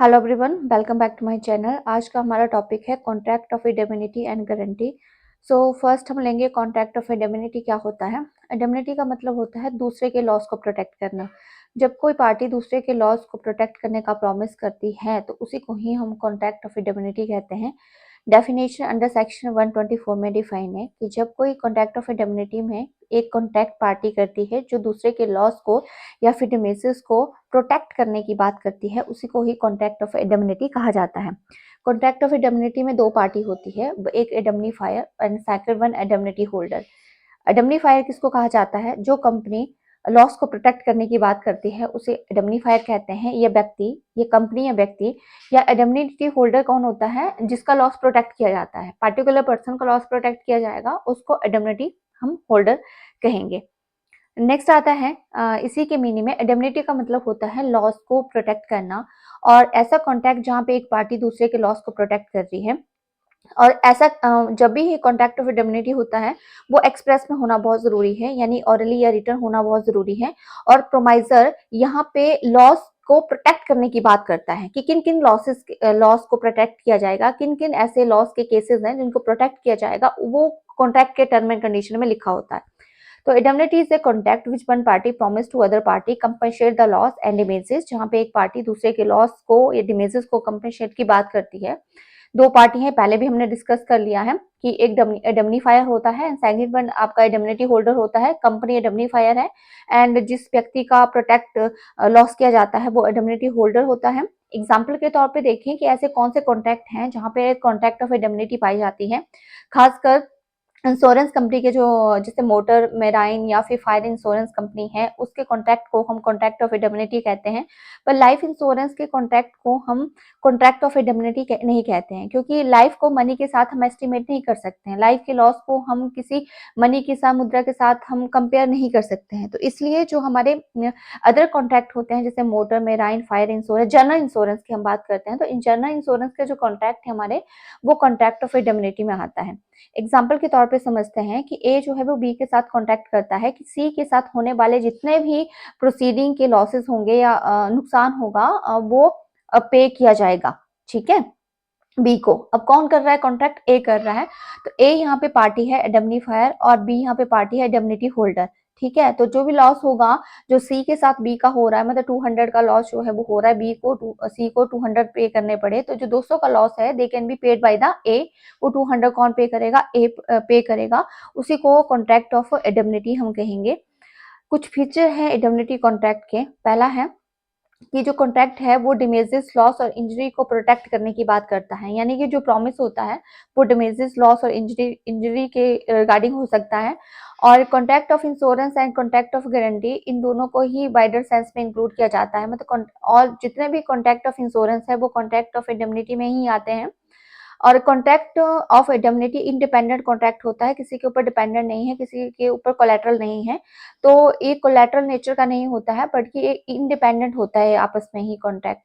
Hello everyone, welcome back to my channel. आज का हमारा टॉपिक है contract of indemnity and guarantee. So first हम लेंगे कॉन्ट्रैक्ट ऑफ इंडेमनिटी क्या होता है। इंडेमनिटी का मतलब होता है दूसरे के लॉस को प्रोटेक्ट करना। जब कोई पार्टी दूसरे के लॉस को प्रोटेक्ट करने का प्रॉमिस करती है तो उसी को ही हम कॉन्ट्रैक्ट ऑफ इंडेमनिटी कहते हैं। डेफिनेशन अंडर सेक्शन 124 में डिफाइन है कि जब कोई कॉन्ट्रैक्ट ऑफ इंडेमनिटी में एक कॉन्ट्रैक्ट पार्टी करती है जो दूसरे के लॉस को या फिर डिमेसिस को प्रोटेक्ट करने की बात करती है, उसी को ही कॉन्ट्रैक्ट ऑफ इंडेमनिटी कहा जाता है। कॉन्ट्रैक्ट ऑफ इंडेमनिटी में दो पार्टी होती है, एक indemnifier and second one indemnity holder. Indemnifier किसको कहा जाता है? जो कंपनी लॉस को प्रोटेक्ट करने की बात करती है उसे इंडेमनीफायर कहते हैं। ये व्यक्ति, ये कंपनी या व्यक्ति या इंडेमनिटी होल्डर कौन होता है? जिसका लॉस प्रोटेक्ट किया जाता है, पार्टिकुलर पर्सन का लॉस प्रोटेक्ट किया जाएगा, उसको इंडेमनिटी हम होल्डर कहेंगे। नेक्स्ट आता है इसी के मीनिंग में इंडेमनिटी का मतलब होता है लॉस को प्रोटेक्ट करना, और ऐसा कॉन्ट्रैक्ट जहां पे एक पार्टी दूसरे के लॉस को प्रोटेक्ट कर रही है। और ऐसा जब भी ये कॉन्ट्रैक्ट ऑफ इंडेमनिटी होता है वो एक्सप्रेस में होना बहुत जरूरी है, यानी ऑरली या रिटर्न होना बहुत जरूरी है। और प्रोमाइजर यहाँ पे लॉस को प्रोटेक्ट करने की बात करता है कि किन किन लॉस को प्रोटेक्ट किया जाएगा, किन किन ऐसे लॉस के केसेस हैं जिनको प्रोटेक्ट किया जाएगा, वो कॉन्ट्रैक्ट के टर्म एंड कंडीशन में लिखा होता है। तो indemnity is a contract which one party promise to other party compensate the loss and damages, जहाँ पे एक पार्टी दूसरे के लॉस को या डिमेजेस को कंपेंसेट की बात करती है। दो पार्टी हैं, पहले भी हमने डिस्कस कर लिया है कि एक इंडेमनीफायर होता है एंड सेकंड वन आपका इंडेमनिटी होल्डर होता है। कंपनी इंडेमनीफायर है एंड जिस व्यक्ति का प्रोटेक्ट लॉस किया जाता है वो इंडेमनिटी होल्डर होता है। एग्जाम्पल के तौर पे देखें कि ऐसे कौन से कॉन्ट्रैक्ट हैं जहाँ पे कॉन्ट्रैक्ट ऑफ इंडेमनिटी पाई जाती है। खासकर इंश्योरेंस कंपनी के जो जैसे मोटर मेराइन या फिर फायर इंश्योरेंस कंपनी है उसके कॉन्ट्रैक्ट को हम कॉन्ट्रैक्ट ऑफ इंडेमनिटी कहते हैं। पर लाइफ इंश्योरेंस के कॉन्ट्रैक्ट को हम कॉन्ट्रैक्ट ऑफ इंडेमनिटी नहीं कहते हैं, क्योंकि लाइफ को मनी के साथ हम एस्टिमेट नहीं कर सकते हैं। लाइफ के लॉस को हम किसी मनी की सा मुद्रा के साथ हम कंपेयर नहीं कर सकते हैं। तो इसलिए जो हमारे अदर कॉन्ट्रैक्ट होते हैं जैसे motor marine fire insurance, general insurance की हम बात करते हैं, तो इन जनरल इंश्योरेंस के जो कॉन्ट्रैक्ट है हमारे, वो कॉन्ट्रैक्ट ऑफ इंडेमनिटी में आता है। एग्जाम्पल के तौर पे समझते हैं कि ए जो है वो बी के साथ कॉन्टैक्ट करता है कि सी के साथ होने वाले जितने भी प्रोसीडिंग के लॉसेस होंगे या नुकसान होगा वो पे किया जाएगा। ठीक है, बी को। अब कौन कर रहा है कॉन्ट्रैक्ट? ए कर रहा है। तो ए यहाँ पे पार्टी है इंडेमनीफायर और बी यहाँ पे पार्टी है इंडेमनिटी होल्डर। ठीक है, तो जो भी लॉस होगा जो सी के साथ बी का हो रहा है, मतलब 200 का लॉस जो है वो हो रहा है, बी को सी को 200 पे करने पड़े, तो जो 200 का लॉस है they can be paid by the ए। वो 200 कौन पे करेगा? ए पे करेगा। उसी को कॉन्ट्रैक्ट ऑफ इंडेमनिटी हम कहेंगे। कुछ फीचर है इंडेमनिटी कॉन्ट्रैक्ट के। पहला है कि जो कॉन्ट्रैक्ट है वो डिमेजेस लॉस और इंजरी को प्रोटेक्ट करने की बात करता है, यानी कि जो प्रॉमिस होता है वो डिमेजेस लॉस और इंजरी के रिगार्डिंग हो सकता है। और contract of insurance and contract of guarantee, इन दोनों को ही वाइडर सेंस में इंक्लूड किया जाता है। मतलब और जितने भी कॉन्ट्रैक्ट ऑफ इंश्योरेंस है वो कॉन्ट्रैक्ट ऑफ इंडेमनिटी में ही आते हैं। और contract of indemnity independent contract होता है, किसी के ऊपर डिपेंडेंट नहीं है, किसी के ऊपर कोलैटरल नहीं है। तो ये कोलैटरल नेचर का नहीं होता है बल्कि ये इंडिपेंडेंट होता है आपस में ही कॉन्ट्रैक्ट।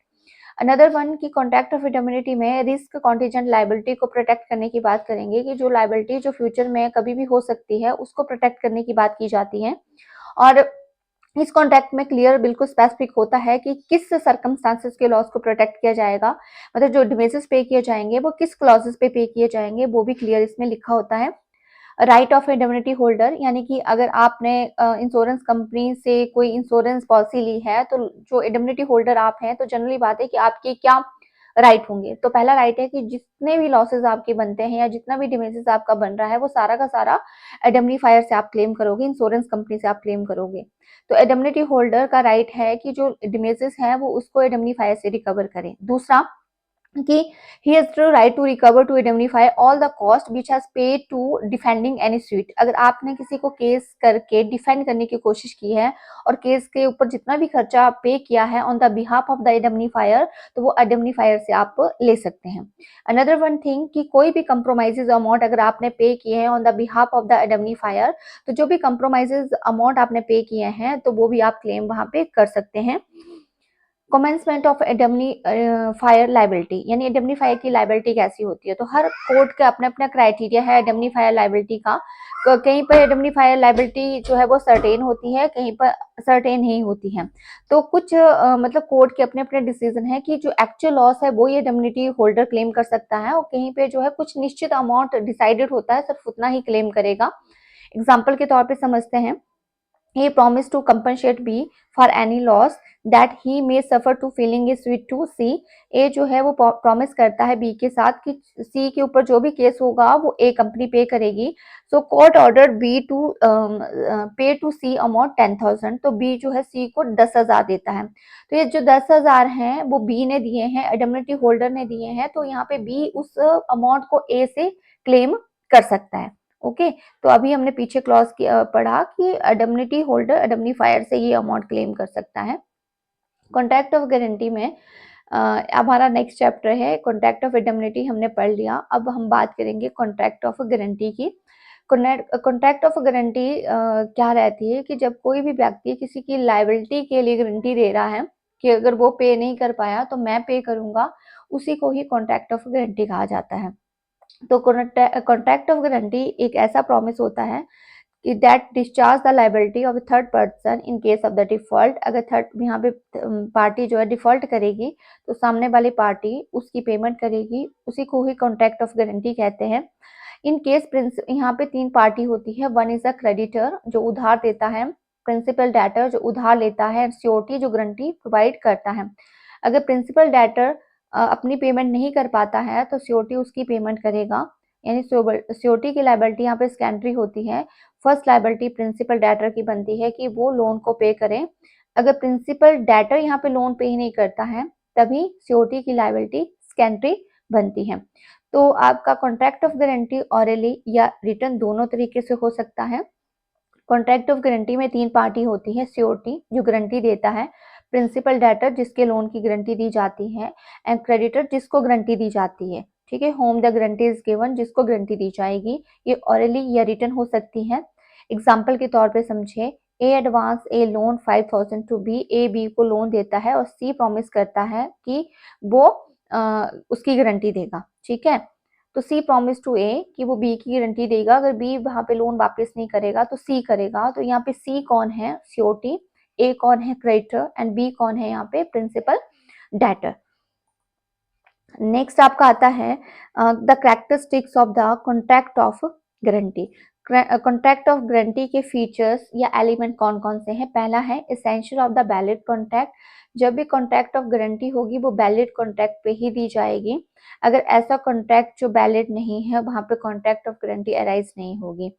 अनदर वन की कॉन्ट्रैक्ट ऑफ इंडेमनिटी में रिस्क कॉन्टीजेंट लायबिलिटी को प्रोटेक्ट करने की बात करेंगे कि जो लायबिलिटी जो फ्यूचर में कभी भी हो सकती है उसको प्रोटेक्ट करने की बात की जाती है। और इस कॉन्ट्रैक्ट में क्लियर बिल्कुल स्पेसिफिक होता है कि किस सर्कमस्टांसेस के लॉस को प्रोटेक्ट किया जाएगा, मतलब जो डिमेजेस पे किए जाएंगे वो किस क्लॉजेस पे किए जाएंगे, वो भी क्लियर इसमें लिखा होता है। राइट ऑफ इंडेमनिटी होल्डर, यानी कि अगर आपने इंश्योरेंस कंपनी से कोई इंश्योरेंस पॉलिसी ली है तो जो इंडेमनिटी होल्डर आप हैं तो जनरली बात है कि आपके क्या राइट होंगे। तो पहला राइट है कि जितने भी लॉसेस आपके बनते हैं या जितना भी डिमेजेस आपका बन रहा है वो सारा का सारा इंडेमनीफायर से आप क्लेम करोगे, इंश्योरेंस कंपनी से आप क्लेम करोगे। तो इंडेमनिटी होल्डर का राइट है कि जो डिमेजेस है वो उसको इंडेमनीफायर से रिकवर करें। दूसरा कि he has the right to recover to indemnify all the cost which has paid to defending any suit। अगर आपने किसी को केस करके डिफेंड करने की कोशिश की है और केस के ऊपर जितना भी खर्चा पे किया है on the behalf of the indemnifier, तो वो इंडेमनीफायर से आप ले सकते हैं। अनदर वन थिंग कि कोई भी कंप्रोमाइजेज अमाउंट अगर आपने पे किए हैं on the behalf of the indemnifier, तो जो भी कंप्रोमाइजेज अमाउंट आपने पे किए हैं तो वो भी आप क्लेम वहां पे कर सकते हैं। कमेंसमेंट ऑफ इंडेमनीफायर लायबिलिटी, यानी इंडेमनीफायर की लायबिलिटी कैसी होती है। तो हर कोर्ट का अपना अपना क्राइटेरिया है इंडेमनीफायर लायबिलिटी का। तो कहीं पर इंडेमनीफायर लायबिलिटी जो है वो सर्टेन होती है, कहीं पर सर्टेन नहीं होती है। तो कुछ मतलब कोर्ट के अपने अपने डिसीजन है कि जो एक्चुअल लॉस है वो ये इंडेमनिटी होल्डर क्लेम कर सकता है, और कहीं पे जो है कुछ निश्चित अमाउंट डिसाइडेड होता है, सिर्फ उतना ही क्लेम करेगा। एग्जाम्पल के तौर पे समझते हैं, he promised to compensate B for any loss that he may suffer to filling is with to C। A जो है वो प्रॉमिस करता है B के साथ कि C के ऊपर जो भी केस होगा वो A कंपनी पे करेगी। सो कोर्ट ऑर्डर B टू पे टू C अमाउंट 10,000। तो B जो है C को 10,000 देता है। तो ये जो 10,000 हैं वो B ने दिए हैं, इंडेमनिटी होल्डर ने दिए हैं, तो यहाँ पे B उस अमाउंट को A से क्लेम कर सकता है। ओके, तो अभी हमने पीछे क्लॉज पढ़ा कि इंडेमनिटी होल्डर इंडेमनीफायर से ये अमाउंट क्लेम कर सकता है। कॉन्ट्रैक्ट ऑफ गारंटी में हमारा नेक्स्ट चैप्टर है कॉन्ट्रैक्ट ऑफ इंडेमनिटी, हमने पढ़ लिया। अब हम बात करेंगे कॉन्ट्रैक्ट ऑफ गारंटी की। कॉन्ट्रैक्ट ऑफ गारंटी क्या रहती है कि जब कोई भी व्यक्ति किसी की लायबिलिटी के लिए गारंटी दे रहा है कि अगर वो पे नहीं कर पाया तो मैं पे करूंगा, उसी को ही कॉन्ट्रैक्ट ऑफ गारंटी कहा जाता है। तो कॉन्ट्रैक्ट ऑफ गारंटी एक ऐसा प्रॉमिस होता है कि that discharge the liability of third person in case of the default. अगर थर्ड यहाँ पे पार्टी जो है डिफॉल्ट करेगी तो सामने वाली पार्टी उसकी पेमेंट करेगी, उसी को ही कॉन्ट्रैक्ट ऑफ गारंटी कहते हैं। इन केस यहाँ पे 3 पार्टी होती है। वन इज अ क्रेडिटर जो उधार देता है, प्रिंसिपल डेटर जो उधार लेता है, सिक्योरिटी जो गारंटी प्रोवाइड करता है। अगर प्रिंसिपल डेटर अपनी पेमेंट नहीं कर पाता है तो सिक्योरिटी उसकी पेमेंट करेगा, यानी सिक्योरिटी की लायबिलिटी यहाँ पे सेकेंडरी होती है। फर्स्ट लायबिलिटी प्रिंसिपल डेटर की बनती है कि वो लोन को पे करें। अगर प्रिंसिपल डेटर यहाँ पे लोन पे ही नहीं करता है तभी सिक्योरिटी की लायबिलिटी सेकेंडरी बनती है। तो आपका कॉन्ट्रैक्ट ऑफ गारंटी ऑरली या रिटर्न दोनों तरीके से हो सकता है। कॉन्ट्रैक्ट ऑफ गारंटी में 3 पार्टी होती है, सिक्योरिटी जो गारंटी देता है, प्रिंसिपल डेटर जिसके लोन की गारंटी दी जाती है, एंड क्रेडिटर जिसको गारंटी दी जाती है। ठीक है, home the guarantee is given जिसको गारंटी दी जाएगी। ये ऑरली या रिटर्न हो सकती है। एग्जाम्पल के तौर पे समझे, A advance A loan 5,000 to B. A B को लोन देता है और सी प्रॉमिस करता है कि वो उसकी गारंटी देगा। ठीक है, तो सी प्रॉमिस टू ए कि वो बी की गारंटी देगा। अगर बी वहां पे लोन वापस नहीं करेगा तो सी करेगा। तो यहाँ पे सी कौन है? सिक्योरिटी। ए कौन है? क्रेडिटर। एंड बी कौन है? यहाँ पे प्रिंसिपल डेटर। नेक्स्ट आपका आता है the characteristics of the contract of guarantee. Contract of guarantee के फीचर्स या एलिमेंट कौन कौन से हैं? पहला है essential of the valid contract. जब भी कॉन्ट्रैक्ट ऑफ गारंटी होगी वो वैलिड कॉन्ट्रैक्ट पे ही दी जाएगी। अगर ऐसा कॉन्ट्रैक्ट जो वैलिड नहीं है वहां पे कॉन्ट्रैक्ट ऑफ गारंटी अराइज नहीं होगी।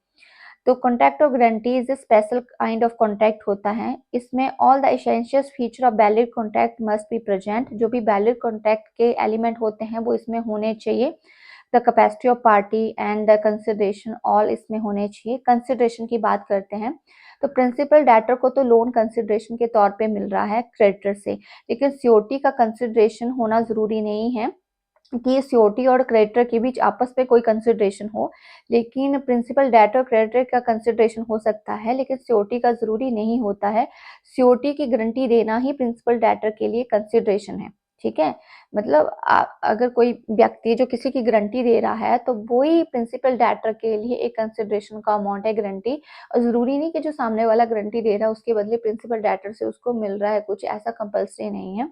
तो contract of guarantee is special kind of contract होता है। इसमें all the essential feature of valid contract must be present. जो भी वैलिड कॉन्ट्रैक्ट के एलिमेंट होते हैं वो इसमें होने चाहिए। The capacity of party and the consideration all इसमें होने चाहिए। कंसिडरेशन की बात करते हैं तो प्रिंसिपल डेटर को तो लोन कंसिडरेशन के तौर पे मिल रहा है क्रेडिटर से, लेकिन सिक्योरिटी का कंसिडरेशन होना जरूरी नहीं है कि सिक्योरिटी और क्रेडिटर के बीच आपस में कोई कंसिडरेशन हो। लेकिन प्रिंसिपल डेटर और क्रेडिटर का कंसिडरेशन हो सकता है, लेकिन सिक्योरिटी का जरूरी नहीं होता है। सिक्योरिटी की गारंटी देना ही प्रिंसिपल डेटर के लिए कंसिडरेशन है। ठीक है, मतलब अगर कोई व्यक्ति जो किसी की गारंटी दे रहा है तो वो ही प्रिंसिपल डेटर के लिए एक कंसिडरेशन का अमाउंट है गारंटी। और जरूरी नहीं कि जो सामने वाला गारंटी दे रहा है उसके बदले प्रिंसिपल डेटर से उसको मिल रहा है कुछ, ऐसा कंपल्सरी नहीं है।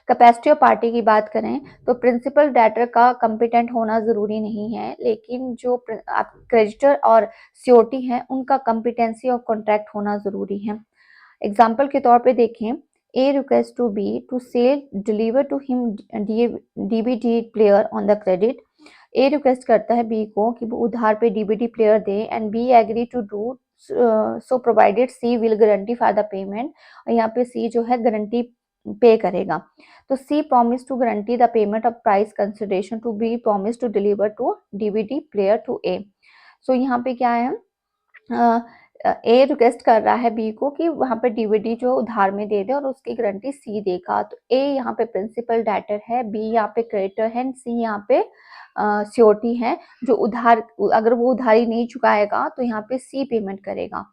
कैपेसिटी ऑफ पार्टी की बात करें तो प्रिंसिपल डेटर का कॉम्पिटेंट होना जरूरी नहीं है, लेकिन जो क्रेडिटर और सिक्योरिटी हैं उनका कॉम्पिटेंसी ऑफ कॉन्ट्रैक्ट होना जरूरी है। एग्जाम्पल के तौर पे देखें, A request to B to sell deliver to him DVD player on the credit. A request करता है बी को कि वो उधार पे डीवीडी प्लेयर दे, and B agree to do so provided C will guarantee for the payment. और यहाँ पे सी जो है गारंटी पे करेगा। तो C promise to guarantee the payment of price consideration to B promise to deliver to DVD player to A. So यहाँ पे क्या है, ए रिक्वेस्ट कर रहा है बी को कि वहां पे डीवीडी जो उधार में दे दे और उसकी गारंटी सी देगा। तो ए यहाँ पे प्रिंसिपल डेटर है, बी यहाँ पे क्रेडिटर है, सी यहाँ पे सिक्योरिटी है। जो उधार अगर वो उधारी नहीं चुकाएगा तो यहाँ पे सी पेमेंट करेगा।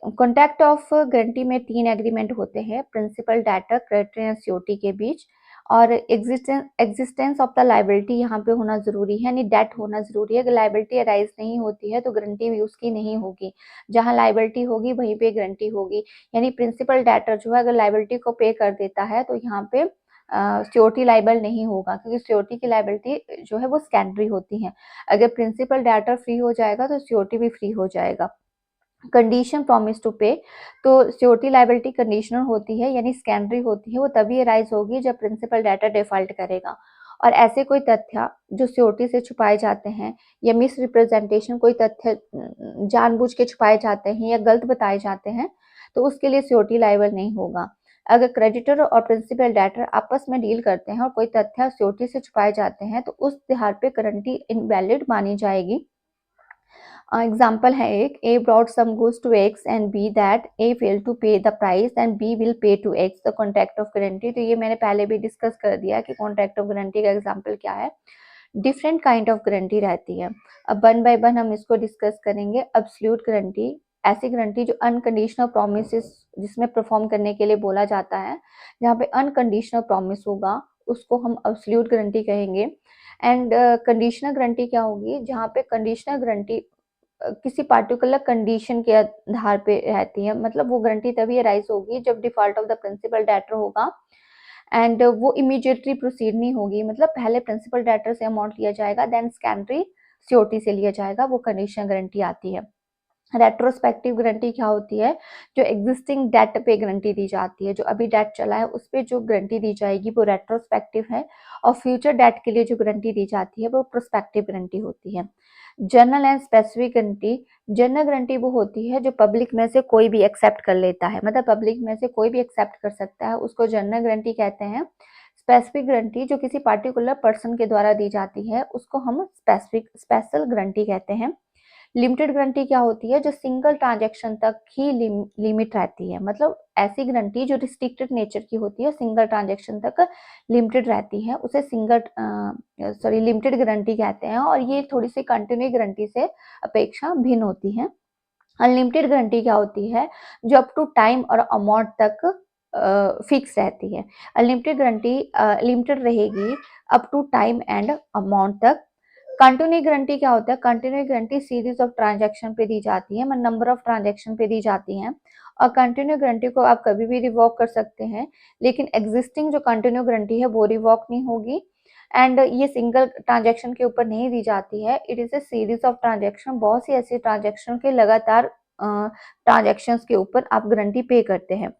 कॉन्ट्रैक्ट ऑफ गारंटी में 3 एग्रीमेंट होते हैं, प्रिंसिपल, डेटर, क्रेडिटर या सीओटी के बीच, और एग्जिस्टेंस ऑफ द लायबिलिटी यहाँ पे होना ज़रूरी है, यानी डेट होना ज़रूरी है। अगर लायबिलिटी अराइज नहीं होती है तो गारंटी भी उसकी नहीं होगी। जहाँ लायबिलिटी होगी वहीं पे गारंटी होगी, यानी प्रिंसिपल डेटर जो है अगर लायबिलिटी को पे कर देता है तो यहाँ पे सिक्योरिटी लायबल नहीं होगा, क्योंकि सिक्योरिटी की लायबिलिटी जो है वो सेकेंडरी होती है। अगर प्रिंसिपल डेटर फ्री हो जाएगा तो सिक्योरिटी भी फ्री हो जाएगा। कंडीशन प्रॉमिस टू पे, तो सिक्योरिटी लायबिलिटी कंडीशनल होती है, यानी सेकेंडरी होती है, वो तभी अराइज होगी जब प्रिंसिपल डेटर डिफॉल्ट करेगा। और ऐसे कोई तथ्य जो सिक्योरिटी से छुपाए जाते हैं या मिस रिप्रेजेंटेशन, कोई तथ्य जानबूझ के छुपाए जाते हैं या गलत बताए जाते हैं, तो उसके लिए सिक्योरिटी लायबल नहीं होगा। अगर क्रेडिटर और प्रिंसिपल डेटर आपस में डील करते हैं और कोई तथ्य सिक्योरिटी से छुपाए जाते हैं तो उस आधार पे गारंटी इनवैलिड मानी जाएगी। एग्जाम्पल है एक, A brought some goods to X and B that A failed to pay the price and B will pay to X the contract of guarantee। तो ये मैंने पहले भी डिस्कस कर दिया कि कॉन्ट्रैक्ट ऑफ गारंटी का एग्जाम्पल क्या है। डिफरेंट काइंड ऑफ गारंटी रहती है। अब वन बाय वन हम इसको डिस्कस करेंगे। एब्सोल्यूट गारंटी, ऐसी गारंटी जो अनकंडीशनल प्रोमिस जिसमें परफॉर्म करने के लिए बोला जाता है, जहाँ पे अनकंडीशनल प्रॉमिस होगा उसको हम एब्सोल्यूट गारंटी कहेंगे। एंड कंडीशनल गारंटी क्या होगी, जहाँ पे कंडीशनल गारंटी किसी पार्टिकुलर कंडीशन के आधार पे रहती है, मतलब वो गारंटी तभी अराइज होगी जब default of the principal debtor होगा एंड वो इमीडिएटली प्रोसीड नहीं होगी, मतलब पहले प्रिंसिपल डेटर से अमाउंट लिया जाएगा देन सेकेंडरी सीओटी से लिया जाएगा, वो कंडीशनल गारंटी आती है। रेट्रोस्पेक्टिव गारंटी क्या होती है, जो एग्जिस्टिंग डेट पे गारंटी दी जाती है, जो अभी डेट चला है उस पे जो गारंटी दी जाएगी वो रेट्रोस्पेक्टिव है, और फ्यूचर डेट के लिए जो गारंटी दी जाती है वो प्रोस्पेक्टिव गारंटी होती है। General and specific guarantee, general guarantee वो होती है जो पब्लिक में से कोई भी एक्सेप्ट कर लेता है, मतलब पब्लिक में से कोई भी एक्सेप्ट कर सकता है, उसको जनरल गारंटी कहते हैं। स्पेसिफिक गारंटी जो किसी पार्टिकुलर पर्सन के द्वारा दी जाती है उसको हम स्पेशल गारंटी कहते हैं। लिमिटेड गारंटी क्या होती है, जो सिंगल ट्रांजैक्शन तक ही लिमिट रहती है, मतलब ऐसी गारंटी जो रिस्ट्रिक्टेड नेचर की होती है, सिंगल ट्रांजैक्शन तक लिमिटेड रहती है, उसे लिमिटेड गारंटी कहते हैं, और ये थोड़ी सी कंटिन्यू गारंटी से अपेक्षा भिन्न होती है। अनलिमिटेड गारंटी क्या होती है, जो अप टू टाइम और अमाउंट तक फिक्स रहती है। अनलिमिटेड गारंटी लिमिटेड रहेगी up to time and amount तक। कंटिन्यू गारंटी क्या होता है, continue guarantee series of transaction पे दी जाती है, मतलब नंबर ऑफ ट्रांजैक्शन पे दी जाती है, और कंटिन्यू गारंटी को आप कभी भी रिवॉक कर सकते हैं, लेकिन एग्जिस्टिंग जो कंटिन्यू गारंटी है वो रिवॉक नहीं होगी। एंड ये सिंगल ट्रांजैक्शन के ऊपर नहीं दी जाती है, it is a series of transaction, बहुत सी ऐसी ट्रांजैक्शन के लगातार ट्रांजैक्शंस के ऊपर आप गारंटी पे करते हैं।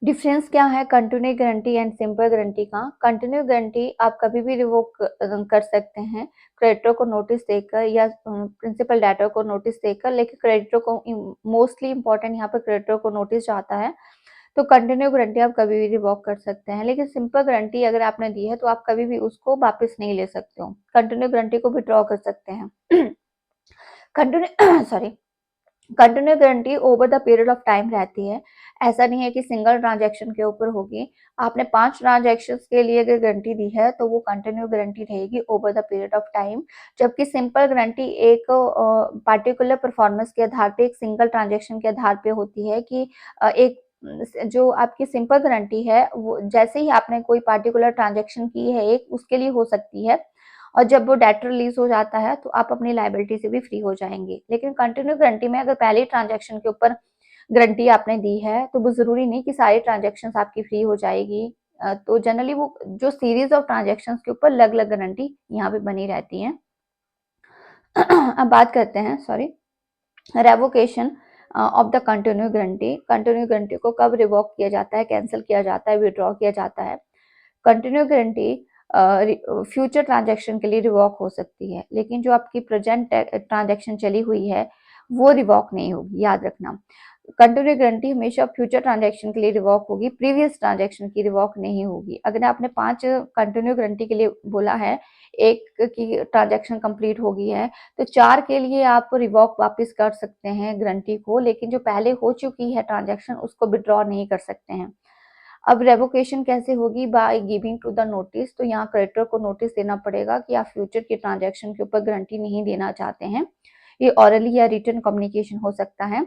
डिफरेंस क्या है continue guarantee and simple guarantee का। कंटिन्यू गारंटी आप कभी भी रिवोक कर सकते हैं क्रेडिटर को नोटिस देकर या प्रिंसिपल डेटर को नोटिस देकर, लेकिन क्रेडिटर को मोस्टली इंपॉर्टेंट यहाँ पर क्रेडिटर को नोटिस जाता है, तो कंटिन्यू गारंटी आप कभी भी रिवोक कर सकते हैं। लेकिन सिंपल गारंटी अगर आपने दी है तो आप कभी भी उसको वापस नहीं ले सकते हो, कंटिन्यू गारंटी को विड्रॉ कर सकते हैं। Continue sorry continue guarantee over the period of time रहती है, ऐसा नहीं है कि सिंगल ट्रांजैक्शन के ऊपर होगी। आपने 5 ट्रांजैक्शंस के लिए अगर गारंटी दी है तो वो कंटिन्यू गारंटी रहेगी over the period of time, जबकि सिंपल गारंटी एक पार्टिकुलर परफॉर्मेंस के आधार पे, एक सिंगल ट्रांजैक्शन के आधार पे होती है कि एक जो आपकी सिंपल गारंटी है वो जैसे ही आपने कोई पार्टिकुलर ट्रांजैक्शन की है एक, उसके लिए हो सकती है, और जब वो डेट रिलीज हो जाता है तो आप अपनी लायबिलिटी से भी फ्री हो जाएंगे। लेकिन कंटिन्यू गारंटी में अगर पहली ट्रांजैक्शन के ऊपर गारंटी आपने दी है तो वो जरूरी नहीं कि सारी ट्रांजैक्शंस आपकी फ्री हो जाएगी। तो जनरली वो जो सीरीज ऑफ ट्रांजैक्शंस के ऊपर अलग अलग गारंटी यहाँ पे बनी रहती है। अब बात करते हैं revocation of the continue guarantee. Continue guarantee को कब रिवोक किया जाता है, कैंसिल किया जाता है, विड्रॉ किया जाता है। कंटिन्यू गारंटी फ्यूचर ट्रांजैक्शन के लिए रिवॉक हो सकती है, लेकिन जो आपकी प्रेजेंट ट्रांजैक्शन चली हुई है वो रिवॉक नहीं होगी, याद रखना। कंटिन्यू गारंटी हमेशा फ्यूचर ट्रांजैक्शन के लिए रिवॉक होगी, प्रीवियस ट्रांजैक्शन की रिवॉक नहीं होगी। अगर आपने 5 कंटिन्यू गारंटी के लिए बोला है, एक की ट्रांजैक्शन कंप्लीट हो गई है, तो 4 के लिए आप रिवॉक वापस कर सकते हैं गारंटी को, लेकिन जो पहले हो चुकी है ट्रांजैक्शन उसको विड्रॉ नहीं कर सकते हैं। अब रेवोकेशन कैसे होगी, by giving to the notice, तो यहाँ क्रेडिटर को नोटिस देना पड़ेगा कि आप फ्यूचर की ट्रांजैक्शन के ऊपर गारंटी नहीं देना चाहते हैं। ये ऑरली या रिटन कम्युनिकेशन हो सकता है।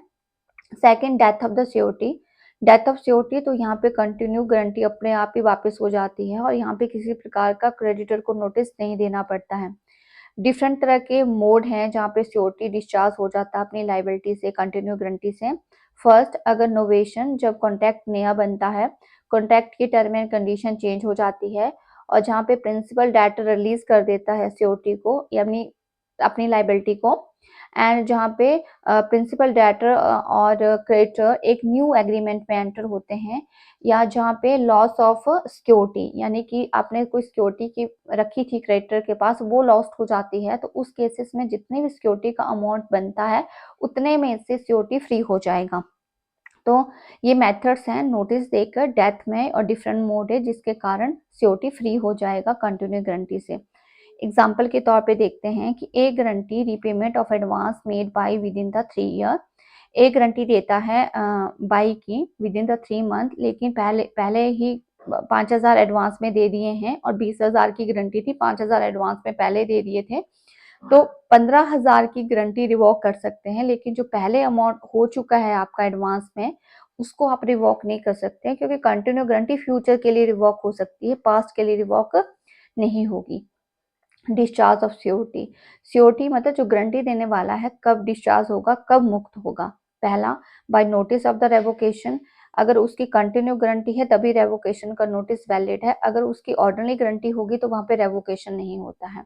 Second, death of the surety. Death of surety तो यहाँ पे कंटिन्यू गारंटी अपने आप ही वापस हो जाती है और यहाँ पे किसी प्रकार का क्रेडिटर को नोटिस नहीं देना पड़ता है। डिफरेंट तरह के मोड हैं जहाँ पे सियोरिटी डिस्चार्ज हो जाता है अपनी लाइबिलिटी से, कंटिन्यू गारंटी से। फर्स्ट, अगर नोवेशन, जब कॉन्ट्रैक्ट नया बनता है, कॉन्ट्रैक्ट की टर्म एंड कंडीशन चेंज हो जाती है और जहाँ पे प्रिंसिपल डेटर रिलीज कर देता है सियोरिटी को या अपनी अपनी लाइबिलिटी को, एंड जहाँ पे प्रिंसिपल डेटर और क्रेडिटर एक न्यू एग्रीमेंट में एंटर होते हैं, या जहाँ पे लॉस ऑफ सिक्योरिटी, यानी कि आपने कोई सिक्योरिटी की रखी थी क्रेडिटर के पास, वो लॉस्ट हो जाती है, तो उस केसेस में जितने भी सिक्योरिटी का अमाउंट बनता है उतने में से सिक्योरिटी फ्री हो जाएगा। तो ये मेथड्स हैं नोटिस देकर डेथ में, और डिफरेंट मोड है जिसके कारण सिक्योरिटी फ्री हो जाएगा कंटिन्यू गारंटी से। एग्जाम्पल के तौर पे देखते हैं कि ए guarantee repayment of advance made by with in the 3 year. A guarantee देता है बाई की विद इन द 3 मंथ, लेकिन पहले पहले ही 5,000 एडवांस में दे दिए हैं और 20,000 की गारंटी थी, 5,000 एडवांस में पहले दे दिए थे, तो 15,000 की गारंटी रिवॉक कर सकते हैं। लेकिन जो पहले अमाउंट हो चुका है आपका एडवांस में, उसको आप रिवॉक नहीं कर सकते, क्योंकि कंटिन्यू गारंटी फ्यूचर के लिए रिवॉक हो सकती है, पास्ट के लिए रिवॉक नहीं होगी। Discharge of सियोरिटी। सियोरिटी मतलब जो गारंटी देने वाला है कब डिस्चार्ज होगा, कब मुक्त होगा। पहला, by notice of the revocation. अगर उसकी कंटिन्यू गारंटी है तभी रेवोकेशन का नोटिस वैलिड है, अगर उसकी ऑर्डिनरी गारंटी होगी तो वहां पे रेवोकेशन नहीं होता है।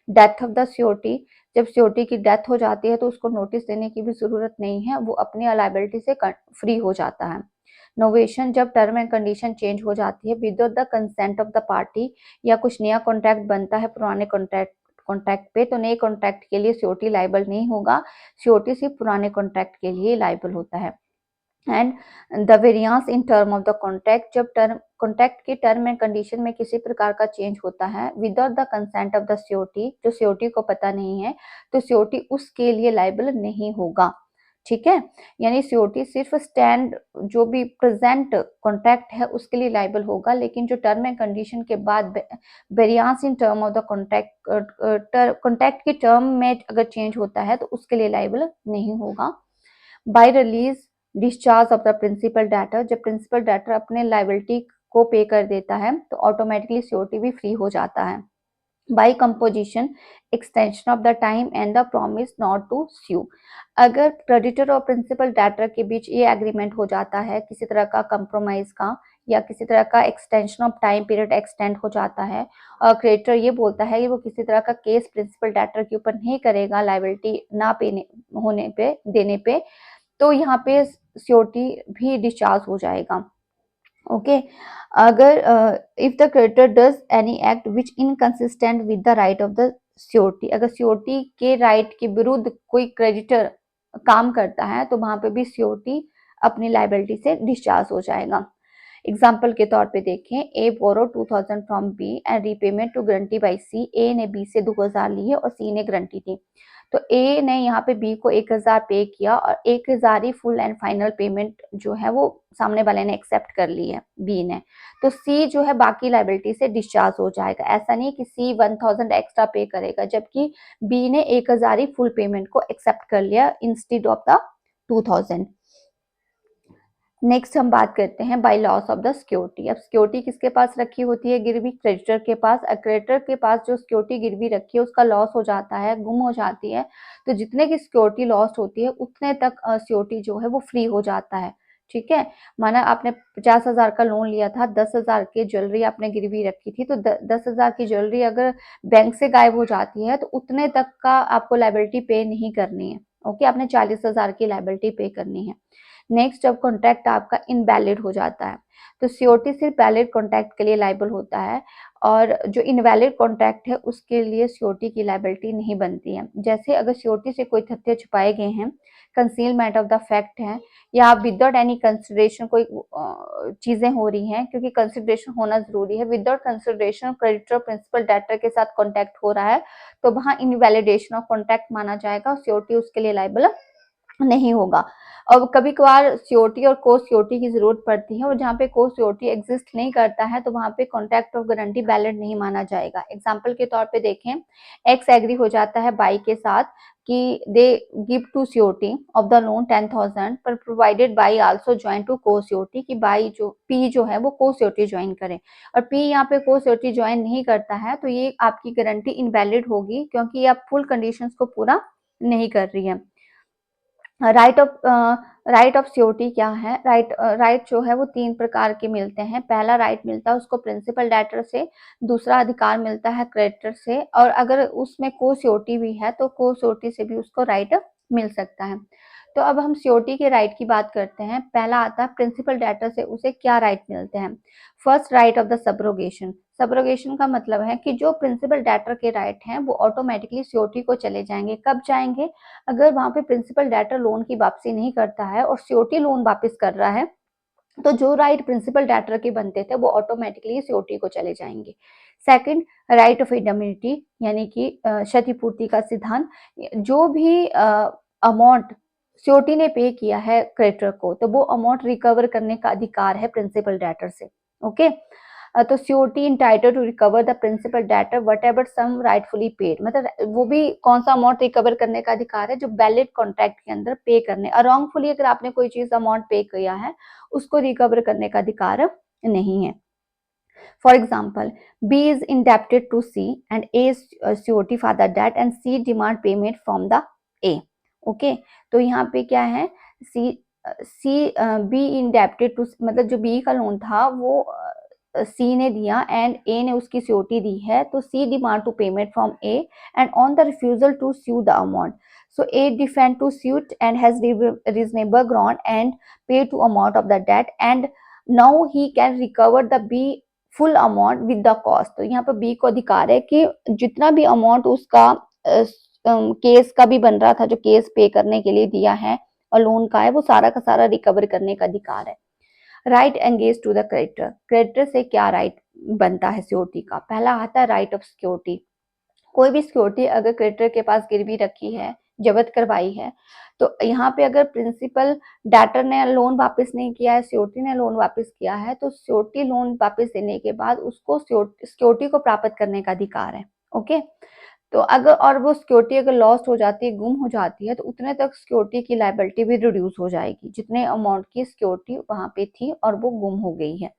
Death of the सियोरिटी। जब सियोरिटी की डेथ हो जाती है तो उसको नोटिस देने की भी जरूरत नहीं है, वो अपनी लायबिलिटी से फ्री हो जाता है। नोवेशन, जब टर्म एंड कंडीशन चेंज हो जाती है without the consent of the party, या कुछ नया कॉन्ट्रैक्ट बनता है पुराने कॉन्ट्रैक्ट कॉन्ट्रैक्ट पे, तो नए कॉन्ट्रैक्ट के लिए सियोरिटी लाइबल नहीं होगा, सियोरिटी सिर्फ पुराने कॉन्ट्रैक्ट के लिए लाइबल होता है। And the variance in term of the contract, जब टर्म कॉन्ट्रैक्ट की टर्म एंड कंडीशन में किसी प्रकार का चेंज होता है without the consent of the surety, जो सियोरिटी को पता नहीं है, तो सियोरिटी उसके लिए लाइबल नहीं होगा। ठीक है, यानी सियोरिटी सिर्फ स्टैंड जो भी प्रेजेंट कॉन्ट्रैक्ट है उसके लिए लाइबल होगा, लेकिन जो टर्म एंड कंडीशन के बाद variance in term of the contract, contract की टर्म में अगर चेंज होता है तो उसके लिए लाइबल नहीं होगा। By release discharge of the principal debtor, जब प्रिंसिपल डेटर अपने लाइबिलिटी को पे कर देता है तो ऑटोमेटिकली सियोरिटी भी फ्री हो जाता है। By composition, extension of the time and the promise not to sue. अगर क्रेडिटर और प्रिंसिपल डेटर के बीच ये एग्रीमेंट हो जाता है किसी तरह का कंप्रोमाइज का, या किसी तरह का extension of time period extend हो जाता है, और क्रेडिटर ये बोलता है कि वो किसी तरह का केस प्रिंसिपल डेटर के ऊपर नहीं करेगा लाइबिलिटी ना पे होने पे देने पे, तो यहाँ पे सियोरिटी भी डिस्चार्ज हो जाएगा। ओके, अगर if the creditor does any act which inconsistent with the right of the surety, अगर सियोरिटी के राइट के विरुद्ध कोई क्रेडिटर काम करता है तो वहां पे भी सियोरिटी अपनी लाइबिलिटी से डिस्चार्ज हो जाएगा। एग्जाम्पल के तौर पे देखें, A borrow 2000 from B and repayment to guarantee by C. A ने बी से 2000 लिए और सी ने गारंटी दी, तो ए ने यहाँ पे बी को 1000 पे किया और 1000 ही फुल एंड फाइनल पेमेंट जो है वो सामने वाले ने एक्सेप्ट कर ली है बी ने, तो सी जो है बाकी लाइबिलिटी से डिस्चार्ज हो जाएगा। ऐसा नहीं कि सी 1000 एक्स्ट्रा पे करेगा, जबकि बी ने 1000 ही फुल पेमेंट को एक्सेप्ट कर लिया इंस्टेड ऑफ द 2000। नेक्स्ट हम बात करते हैं by loss of the security. अब सिक्योरिटी किसके पास रखी होती है गिरवी? क्रेडिटर के पास। क्रेडिटर के पास जो सिक्योरिटी गिरवी रखी है उसका लॉस हो जाता है, गुम हो जाती है, तो जितने की सिक्योरिटी लॉस्ट होती है उतने तक सिक्योरिटी जो है वो फ्री हो जाता है। ठीक है, माना आपने 50,000 का लोन लिया था, 10,000 की ज्वेलरी आपने गिरवी रखी थी, तो 10,000 की ज्वेलरी अगर बैंक से गायब हो जाती है तो उतने तक का आपको लाइबिलिटी पे नहीं करनी है। ओके, आपने 40,000 की लाइबिलिटी पे करनी है। नेक्स्ट, जब कॉन्ट्रैक्ट आपका इनवैलिड हो जाता है, तो सियोरिटी सिर्फ वैलिड कॉन्ट्रैक्ट के लिए लाइबल होता है, और जो इनवैलिड कॉन्ट्रैक्ट है उसके लिए सियोरिटी की लाइबिलिटी नहीं बनती है। जैसे अगर सियोरिटी से कोई तथ्य छुपाए गए हैं, कंसीलमेंट ऑफ द फैक्ट है, या विदाउट एनी कंसिडरेशन कोई चीजें हो रही हैं, क्योंकि कंसिडरेशन होना जरूरी है, without consideration creditor principal debtor के साथ कॉन्टैक्ट हो रहा है, तो वहां इनवैलिडेशन ऑफ कॉन्ट्रैक्ट माना जाएगा और सियोरिटी उसके लिए लाइबल नहीं होगा। अब कभी-कभार सीओटी और को-सीओटी की ज़रूरत पड़ती है और जहाँ पे को-सीओटी एग्ज़िस्ट नहीं करता है, तो वहाँ पे कॉन्ट्रैक्ट ऑफ गारंटी वैलिड नहीं माना जाएगा। एग्ज़ाम्पल के तौर पे देखें, एक्स एग्री हो जाता है बाई के साथ कि they give to surety of the loan 10,000 पर provided by also join to co-surety कि बाई जो पी जो है वो को-सीओटी जॉइन करे और पी यहाँ पे को-सीओटी जॉइन नहीं करता है, तो ये आपकी गारंटी इनवैलिड होगी क्योंकि ये आप फुल कंडीशंस को पूरा नहीं कर रही है। राइट ऑफ सीओटी क्या है? राइट जो है वो 3 प्रकार के मिलते हैं। पहला राइट मिलता है उसको प्रिंसिपल डेटर से, दूसरा अधिकार मिलता है क्रेडिटर से और अगर उसमें को-सीओटी भी है तो को-सीओटी से भी उसको राइट मिल सकता है। तो अब हम सीओटी के राइट की बात करते हैं। पहला आता है प्रिंसिपल डेटर से उसे क्या राइट मिलते हैं? First right of the subrogation. Subrogation का मतलब है कि जो प्रिंसिपल डेटर के राइट हैं वो ऑटोमेटिकली सीओटी को चले जाएंगे। कब जाएंगे? अगर वहाँ पे प्रिंसिपल डेटर लोन की वापसी नहीं करता है और सीओटी लोन वापस कर रहा है, तो जो राइट प्रिंसिपल डेटर के बनते थे वो ऑटोमेटिकली सीओटी को चले जाएंगे। सेकंड, राइट ऑफ इंडेमनिटी यानी कि क्षतिपूर्ति का सिद्धांत। जो भी अमाउंट सीओटी ने पे किया है क्रेडिटर को, तो वो अमाउंट रिकवर करने का अधिकार है प्रिंसिपल डेटर से। ओके, तो COT entitle to recover the principal debtor whatever sum rightfully paid, मतलब वो भी कौन सा अमाउंट रिकवर करने का अधिकार है जो वैलिड कॉन्ट्रैक्ट के अंदर पे करने, और रॉन्गफुली अगर आपने कोई चीज अमाउंट पे किया है उसको रिकवर करने का अधिकार नहीं है। For example, B is indebted to C and A is COT for the debt and C demand payment from the A. Okay, तो यहाँ पे क्या है? B indebted to, मतलब जो B का लोन था वो C ने दिया एंड A ने उसकी COT दी है, तो C demand to payment from A and on the refusal to sue the amount. So A defend to suit and has reasonable ground and pay to amount of the debt and now he can recover the B full amount with the cost. तो यहाँ पर B को अधिकार है कि जितना भी amount उसका केस का भी बन रहा था, जो केस पे करने के लिए दिया है और लोन का है, वो सारा का सारा रिकवर करने का अधिकार है। Right engage to the creditor. Creditor से क्या राइट बनता है सीओटी का? पहला आता है राइट ऑफ सिक्योरिटी। कोई भी सिक्योरिटी अगर क्रेडिटर के पास गिरवी रखी है, जब्त करवाई है, तो यहाँ पे अगर प्रिंसिपल डेटर ने लोन वापस नहीं किया है, सिक्योरिटी ने लोन वापस किया है, तो सिक्योरिटी लोन वापस देने के बाद उसको सिक्योरिटी को प्राप्त करने का अधिकार है। ओके, तो अगर और वो सिक्योरिटी अगर लॉस्ट हो जाती है, गुम हो जाती है, तो उतने तक सिक्योरिटी की लायबिलिटी भी रिड्यूस हो जाएगी जितने अमाउंट की सिक्योरिटी वहां पे थी और वो गुम हो गई है।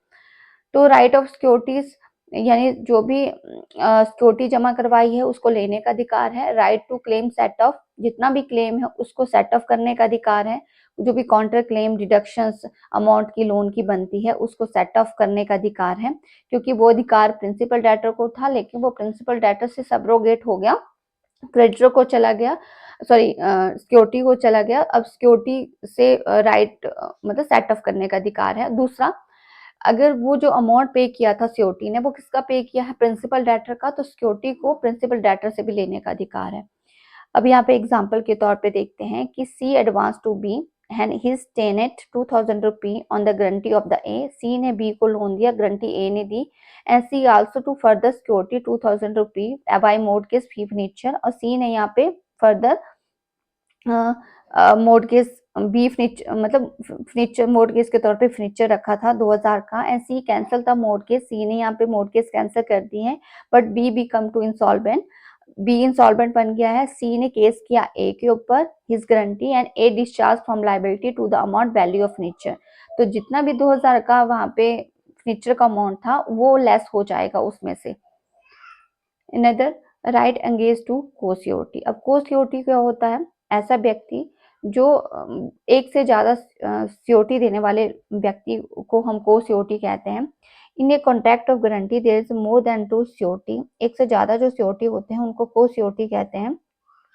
तो राइट ऑफ सिक्योरिटीज यानी जो भी सिक्योरिटी जमा करवाई है उसको लेने का अधिकार है। Right to claim set off, जितना भी क्लेम है उसको सेट ऑफ करने का अधिकार है। जो भी काउंटर क्लेम डिडक्शंस अमाउंट की लोन की बनती है उसको सेट ऑफ करने का अधिकार है, क्योंकि वो अधिकार प्रिंसिपल डेटर को था लेकिन वो प्रिंसिपल डेटर से सबरोगेट हो गया, क्रेडिटर को चला गया, सॉरी सिक्योरिटी को चला गया। अब सिक्योरिटी से राइट मतलब सेट ऑफ करने का अधिकार है। दूसरा, अगर वो जो अमाउंट पे किया था सिक्योरिटी ने, वो किसका पे किया है? प्रिंसिपल डेटर का, तो सिक्योरिटी को प्रिंसिपल डेटर से भी लेने का अधिकार है। अब यहाँ पे एग्जांपल के तौर पे देखते हैं कि C advance to B and his tenant 2,000 rupee on the guarantee of the A. C ने बी को लोन दिया, गारंटी ए ने दी and C also to further security 2,000 rupee by mortgage फी फर्नीचर, और सी ने यहाँ पे फर्दर मोर्टगेज बी फर्नीचर मतलब फर्नीचर मोर्टगेज के तौर पे फर्नीचर रखा था 2,000 का एंड सी कैंसल था मोर्टगेज। सी ने यहाँ पे मोर्टगेज कैंसिल कर दी है but B become to insolvent. B insolvent बन गया है। सी ने केस किया ए के ऊपर, his guarantee and a discharge from liability to the amount value of furniture. तो जितना भी 2,000 का वहां पे फर्नीचर का अमाउंट था वो लेस हो जाएगा उसमें से। Another right engage to co-security. अब को-सिक्योरिटी क्या होता है? ऐसा व्यक्ति जो एक से ज्यादा सिक्योरिटी देने वाले व्यक्ति को हम को-सिक्योरिटी कहते हैं। In a contract of guarantee there is more than two security. एक से ज्यादा जो सिक्योरिटी होते हैं उनको को-सिक्योरिटी कहते हैं।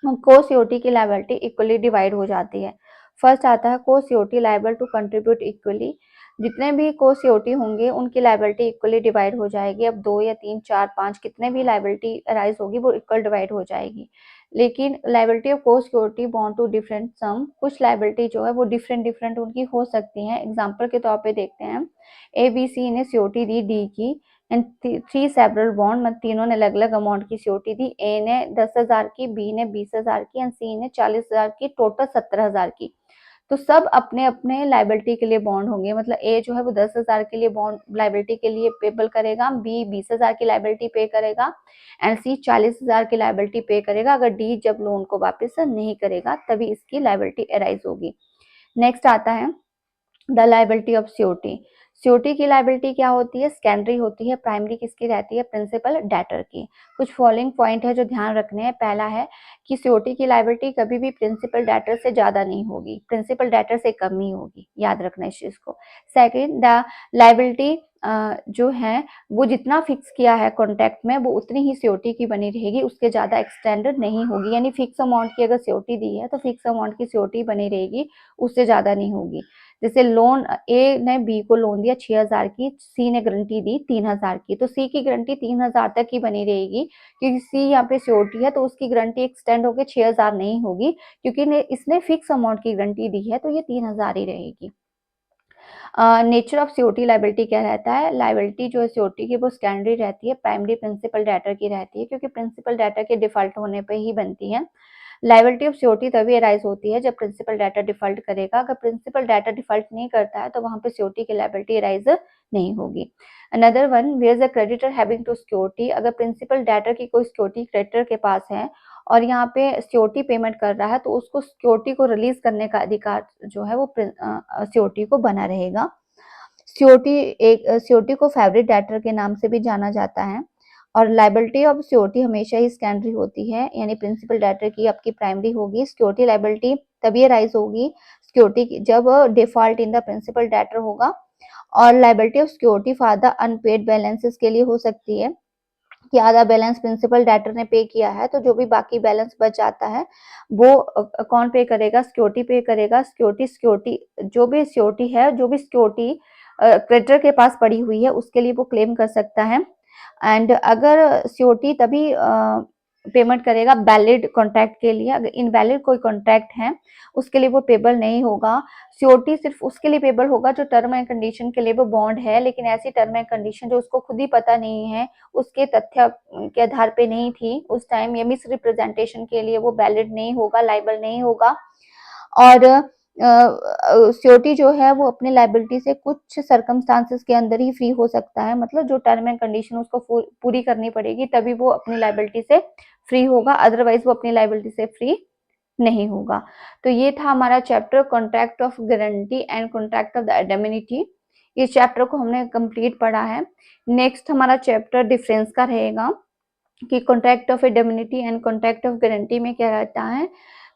को-सिक्योरिटी की लायबिलिटी इक्वली डिवाइड हो जाती है। फर्स्ट आता है को-सिक्योरिटी लायबल टू कंट्रीब्यूट इक्वली। जितने भी को-सिक्योरिटी होंगे उनकी लायबिलिटी इक्वली डिवाइड हो जाएगी। अब 2 या 3 4 5 कितने भी लायबिलिटी अराइज होगी वो इक्वल डिवाइड हो जाएगी। लेकिन liability of co-security bound to different sum, कुछ लायबिलिटी जो है वो डिफरेंट उनकी हो सकती हैं। एग्जांपल के तौर पे देखते हैं, ए बी सी ने सिक्योरिटी दी डी की एंड थ्री सेवरल बॉन्ड, मतलब तीनों ने अलग अलग अमाउंट की सिक्योरिटी दी। ए ने 10,000 की, बी ने 20,000 की एंड सी ने 40,000 की, टोटल 17,000 की। तो सब अपने अपने लाइबिलिटी के लिए बॉन्ड होंगे, मतलब ए जो है वो 10,000 के लिए बॉन्ड लाइबिलिटी के लिए पेबल करेगा, बी 20,000 की लाइबिलिटी पे करेगा एंड सी 40,000 की लाइबिलिटी पे करेगा। अगर डी जब लोन को वापस नहीं करेगा तभी इसकी लाइबिलिटी अराइज होगी। नेक्स्ट आता है the liability of security. Security की लाइबिलिटी क्या होती है? सेकेंडरी होती है। प्राइमरी किसकी रहती है? प्रिंसिपल डेटर की। कुछ फॉलोइंग पॉइंट है जो ध्यान रखने हैं। पहला है कि सिक्योरिटी की लाइबिलिटी कभी भी प्रिंसिपल डेटर से ज्यादा नहीं होगी, प्रिंसिपल डेटर से कम ही होगी, याद रखना इस चीज को। सेकेंड, द लाइबिलिटी जो है वो जितना फिक्स किया है कॉन्ट्रैक्ट में वो उतनी ही सिक्योरिटी की बनी रहेगी, उसके ज्यादा एक्सटेंडेड नहीं होगी। यानी फिक्स अमाउंट की अगर सिक्योरिटी दी है तो फिक्स अमाउंट की सिक्योरिटी बनी रहेगी, उससे ज्यादा नहीं होगी। जैसे लोन ए ने बी को लोन दिया 6,000 की, सी ने गारंटी दी 3,000 की, तो सी की गारंटी 3,000 तक ही बनी रहेगी क्योंकि सी यहाँ पे सिक्योरिटी है, तो उसकी गारंटी एक्सटेंड होकर 6,000 नहीं होगी क्योंकि इसने फिक्स अमाउंट की गारंटी दी है, तो ये 3,000 ही रहेगी। नेचर ऑफ सिक्योरिटी लाइबिलिटी क्या रहता है? लाइबिलिटी जो है सिक्योरिटी की वो सेकेंडरी रहती है, प्राइमरी प्रिंसिपल डेटर की रहती है क्योंकि प्रिंसिपल डेटर के डिफॉल्ट होने पे ही बनती है। लाइबिलिटी ऑफ सिक्योरिटी तभी अराइज होती है जब प्रिंसिपल डेटर डिफॉल्ट करेगा। अगर प्रिंसिपल डेटर डिफॉल्ट नहीं करता है तो वहां पे सिक्योरिटी की लाइबिलिटी अराइज नहीं होगी। Another one, where the creditor having to security. अगर प्रिंसिपल डेटर की कोई सिक्योरिटी क्रेडिटर के पास है और यहाँ पे सिक्योरिटी पेमेंट कर रहा है तो उसको सिक्योरिटी को रिलीज करने का अधिकार जो है वो सिक्योरिटी को बना रहेगा। सिक्योरिटी को फेवरेट डेटर के नाम से भी जाना जाता है और लाइबिलिटी ऑफ सिक्योरिटी हमेशा ही सेकेंडरी होती है, यानी प्रिंसिपल डेटर की आपकी प्राइमरी होगी। सिक्योरिटी लाइबिलिटी तभी राइज होगी सिक्योरिटी जब default in the principal debtor होगा। और liability of security for the unpaid balances के लिए हो सकती है कि आधा बैलेंस प्रिंसिपल डेटर ने पे किया है तो जो भी बाकी बैलेंस बच जाता है वो कौन पे करेगा? सिक्योरिटी पे करेगा। सिक्योरिटी जो भी सिक्योरिटी है, जो भी सिक्योरिटी क्रेडिटर के पास पड़ी हुई है उसके लिए वो क्लेम कर सकता है। एंड अगर सिक्योरिटी तभी पेमेंट करेगा वैलिड कॉन्ट्रैक्ट के लिए, अगर इनवैलिड कोई कॉन्ट्रैक्ट है उसके लिए वो पेबल नहीं होगा। सिक्योरिटी सिर्फ उसके लिए पेबल होगा जो टर्म एंड कंडीशन के लिए वो बॉन्ड है, लेकिन ऐसी टर्म एंड कंडीशन जो उसको खुद ही पता नहीं है, उसके तथ्य के आधार पे नहीं थी उस टाइम, या मिस रिप्रेजेंटेशन के लिए वो वैलिड नहीं होगा, लाइबल नहीं होगा। और सिक्योरिटी जो है वो अपने लाइबिलिटी से कुछ सर्कमस्टांसेस के अंदर ही फ्री हो सकता है, मतलब जो टर्म एंड कंडीशन उसको पूरी करनी पड़ेगी तभी वो अपनी लाइबिलिटी से फ्री होगा, अदरवाइज वो अपनी लाइबिलिटी से फ्री नहीं होगा। तो ये था हमारा chapter contract of guarantee and contract of the indemnity. इस चैप्टर को हमने कंप्लीट पढ़ा है। नेक्स्ट हमारा चैप्टर डिफरेंस का रहेगा कि contract of indemnity and contract of guarantee में क्या रहता है।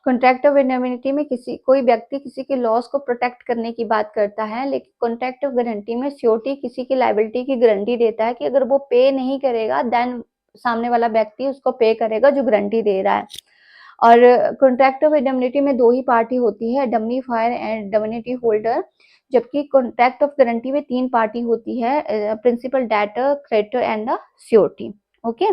कॉन्ट्रैक्ट ऑफ इंडेमनिटी में कोई व्यक्ति किसी के लॉस को प्रोटेक्ट करने की बात करता है, लेकिन कॉन्ट्रैक्ट ऑफ गारंटी में सिक्योरिटी किसी की लायबिलिटी की गारंटी देता है कि अगर वो पे नहीं करेगा देन सामने वाला व्यक्ति उसको पे करेगा जो गारंटी दे रहा है। और कॉन्ट्रैक्ट ऑफ इंडेमनिटी में दो ही पार्टी होती है, इंडेमनीफायर एंड इंडेमनिटी होल्डर, जबकि कॉन्ट्रैक्ट ऑफ गारंटी में तीन पार्टी होती है, principal debtor, creditor and the security. Okay.